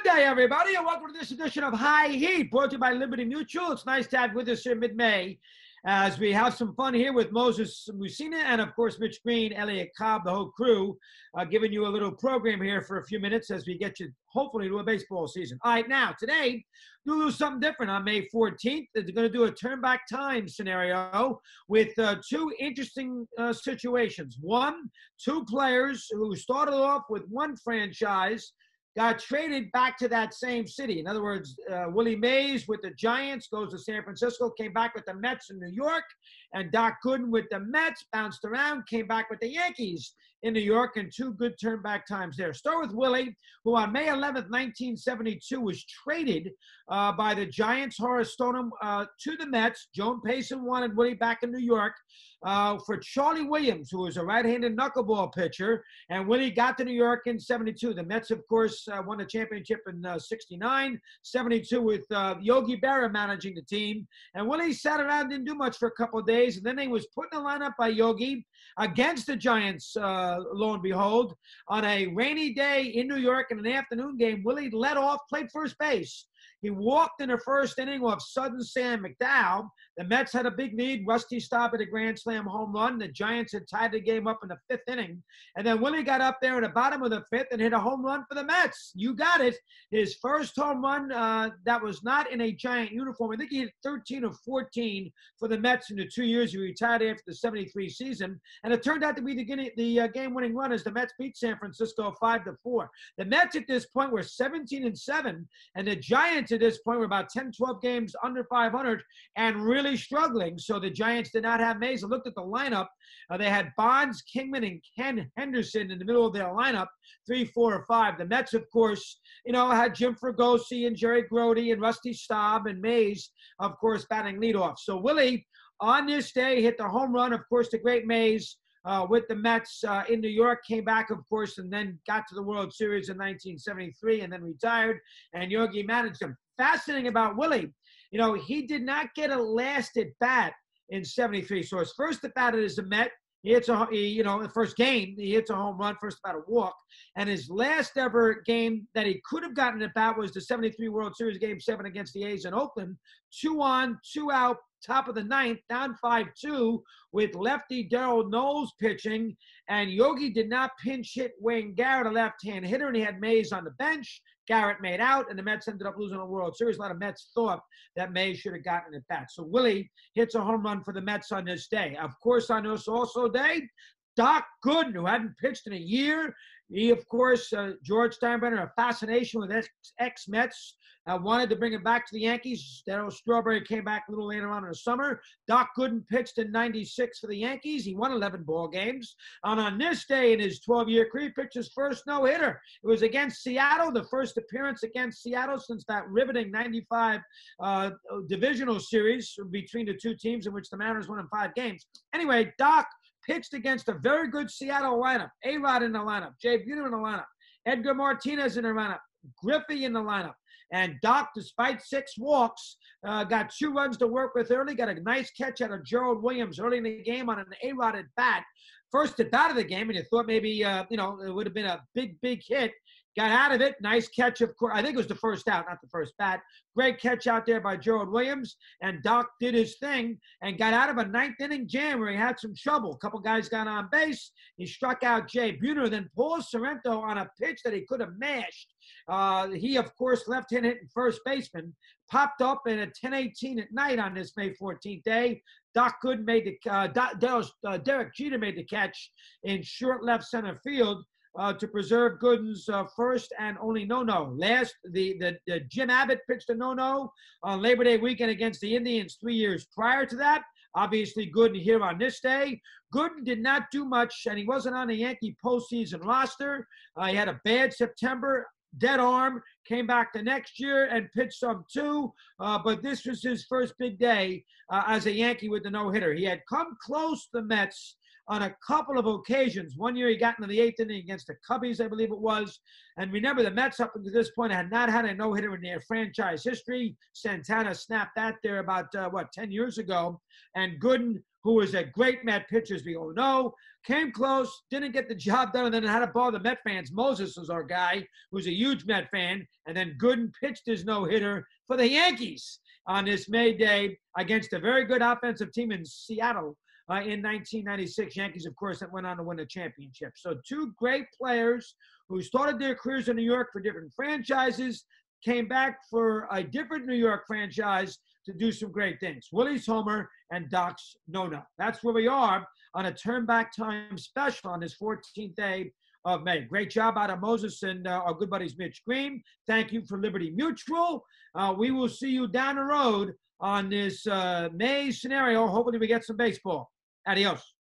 Good day, everybody, and welcome to this edition of High Heat, brought to you by Liberty Mutual. It's nice to have you with us here mid-May as we have some fun here with Moses Musina and, of course, Mitch Green, Elliot Cobb, the whole crew, giving you a little program here for a few minutes as we get you, hopefully, to a baseball season. All right, now, today, we'll do something different on May 14th. They're going to do a turn-back time scenario with two interesting situations. One, two players who started off with one franchise got traded back to that same city. In other words, Willie Mays with the Giants goes to San Francisco, came back with the Mets in New York, and Doc Gooden with the Mets bounced around, came back with the Yankees in New York, and two good turn-back times there. Start with Willie, who on May 11th, 1972 was traded by the Giants, Horace Stoneham, to the Mets. Joan Payson wanted Willie back in New York for Charlie Williams, who was a right-handed knuckleball pitcher, and Willie got to New York in 72. The Mets, of course, won the championship in 69, 72 with Yogi Berra managing the team, and Willie sat around, didn't do much for a couple of days, and then he was put in the lineup by Yogi against the Giants, lo and behold. On a rainy day in New York in an afternoon game, Willie led off, played first base. He walked in the first inning off sudden Sam McDowell. The Mets had a big lead. Rusty Staub at a grand slam home run. The Giants had tied the game up in the fifth inning. And then Willie got up there in the bottom of the fifth and hit a home run for the Mets. You got it. His first home run that was not in a Giant uniform. I think he hit 13 or 14 for the Mets in the 2 years he retired after the 73 season. And it turned out to be the game-winning run as the Mets beat San Francisco 5-4. The Mets at this point were 17-7, and the Giants at this point were about 10, 12 games under 500 and really struggling. So the Giants did not have Mays. I looked at the lineup. They had Bonds, Kingman, and Ken Henderson in the middle of their lineup, 3, 4, or 5. The Mets, of course, had Jim Fregosi and Jerry Grody and Rusty Staub and Mays, of course, batting leadoff. So Willie, on this day, hit the home run, of course, the great Mays, with the Mets in New York, came back, of course, and then got to the World Series in 1973 and then retired, and Yogi managed him. Fascinating about Willie, he did not get a last at bat in 73. So his first at bat as a Met, he hits the first game, he hits a home run, first at bat a walk. And his last ever game that he could have gotten at bat was the 73 World Series Game 7 against the A's in Oakland. 2 on, 2 out, top of the ninth, down 5-2 with lefty Darrell Knowles pitching. And Yogi did not pinch hit Wayne Garrett, a left-hand hitter, and he had Mays on the bench. Garrett made out, and the Mets ended up losing the World Series. A lot of Mets thought that Mays should have gotten it back. So Willie hits a home run for the Mets on this day. Of course, on this also day, Doc Gooden, who hadn't pitched in a year. He, of course, George Steinbrenner, a fascination with ex-Mets, wanted to bring him back to the Yankees. Darryl Strawberry came back a little later on in the summer. Doc Gooden pitched in 96 for the Yankees. He won 11 ball games. And on this day in his 12-year career, he pitched his first no-hitter. It was against Seattle, the first appearance against Seattle since that riveting 95 divisional series between the two teams in which the Mariners won in 5 games. Anyway, Doc pitched against a very good Seattle lineup. A-Rod in the lineup, Jay Buhner in the lineup, Edgar Martinez in the lineup, Griffey in the lineup. And Doc, despite 6 walks, got 2 runs to work with early, got a nice catch out of Gerald Williams early in the game on an A-Rod at bat. First at bat of the game, and you thought maybe, it would have been a big hit. Got out of it. Nice catch, of course. I think it was the first out, not the first bat. Great catch out there by Gerald Williams. And Doc did his thing and got out of a 9th inning jam where he had some trouble. A couple guys got on base. He struck out Jay Buhner. Then Paul Sorrento on a pitch that he could have mashed. He, of course, left-hand hitting first baseman, popped up in a 10-18 at night on this May 14th day. Doc Gooden made Derek Jeter made the catch in short left center field to preserve Gooden's first and only no-no. The Jim Abbott pitched a no-no on Labor Day weekend against the Indians 3 years prior to that. Obviously, Gooden here on this day. Gooden did not do much, and he wasn't on the Yankee postseason roster. He had a bad September, dead arm, came back the next year and pitched some too, but this was his first big day as a Yankee with the no-hitter. He had come close to the Mets on a couple of occasions. One year he got into the 8th inning against the Cubbies, I believe it was. And remember, the Mets up until this point had not had a no-hitter in their franchise history. Santana snapped that there about, 10 years ago. And Gooden, who was a great Met pitcher, as we all know, came close, didn't get the job done, and then had to bother the Met fans. Moses was our guy, who's a huge Met fan. And then Gooden pitched his no-hitter for the Yankees on this May Day against a very good offensive team in Seattle in 1996. Yankees, of course, that went on to win a championship. So two great players who started their careers in New York for different franchises, came back for a different New York franchise to do some great things. Willie's homer and Doc's no-no. That's where we are on a Turn Back Time special on this 14th day of May. Great job out of Moses and our good buddies Mitch Green. Thank you for Liberty Mutual. We will see you down the road on this May scenario. Hopefully we get some baseball. Adios.